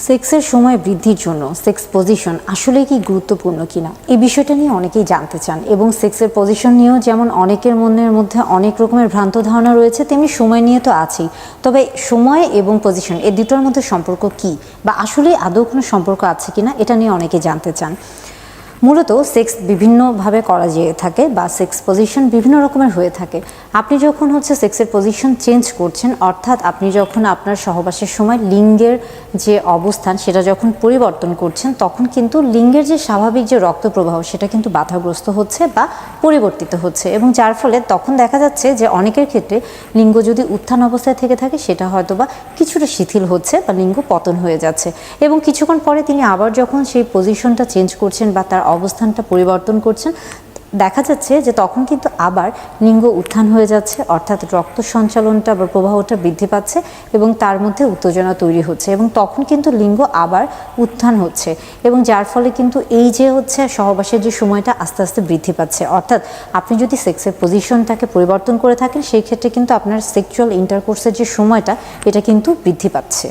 সেক্সের সময় বৃদ্ধির জন্য সেক্স পজিশন আসলে কি গুরুত্বপূর্ণ কিনা এই বিষয়টা নিয়ে অনেকেই জানতে চান এবং সেক্সের পজিশন নিয়েও যেমন অনেকের মনের মধ্যে অনেক রকমের ভ্রান্ত ধারণা রয়েছে তেমনি সময় নিয়ে তো আছেই। তবে সময় এবং পজিশন এই দুটোর মধ্যে সম্পর্ক কি বা আসলে আদৌ কোনো সম্পর্ক আছে কিনা এটা নিয়ে অনেকে জানতে চান। মূলত সেক্স বিভিন্নভাবে করা যেয়ে থাকে বা সেক্স পজিশন বিভিন্ন রকমের হয়ে থাকে। আপনি যখন সেক্সের পজিশন চেঞ্জ করছেন, অর্থাৎ আপনি যখন আপনার সহবাসের সময় লিঙ্গের যে অবস্থান সেটা যখন পরিবর্তন করছেন, তখন কিন্তু লিঙ্গের যে স্বাভাবিক যে রক্ত প্রবাহ সেটা কিন্তু বাধাগ্রস্ত হচ্ছে বা পরিবর্তিত হচ্ছে, এবং যার ফলে তখন দেখা যাচ্ছে যে অনেকের ক্ষেত্রে লিঙ্গ যদি উত্থান অবস্থায় থেকে থাকে সেটা হয়তো বা কিছুটা শিথিল হচ্ছে বা লিঙ্গ পতন হয়ে যাচ্ছে, এবং কিছুক্ষণ পরে তিনি আবার যখন সেই পজিশনটা চেঞ্জ করছেন বা তার অবস্থানটা পরিবর্তন করছেন, দেখা যাচ্ছে যে তখন কিন্তু আবার লিঙ্গ উত্থান হয়ে যাচ্ছে, অর্থাৎ রক্ত সঞ্চালনটা বা প্রবাহটা বৃদ্ধি পাচ্ছে এবং তার মধ্যে উত্তেজনা তৈরি হচ্ছে, এবং তখন কিন্তু লিঙ্গ আবার উত্থান হচ্ছে, এবং যার ফলে কিন্তু এই যে সহবাসের যে সময়টা আস্তে আস্তে বৃদ্ধি পাচ্ছে। অর্থাৎ আপনি যদি সেক্সের পজিশনটাকে পরিবর্তন করে থাকেন সেই ক্ষেত্রে কিন্তু আপনার সেক্সুয়াল ইন্টারকোর্সের যে সময়টা এটা কিন্তু বৃদ্ধি পাচ্ছে।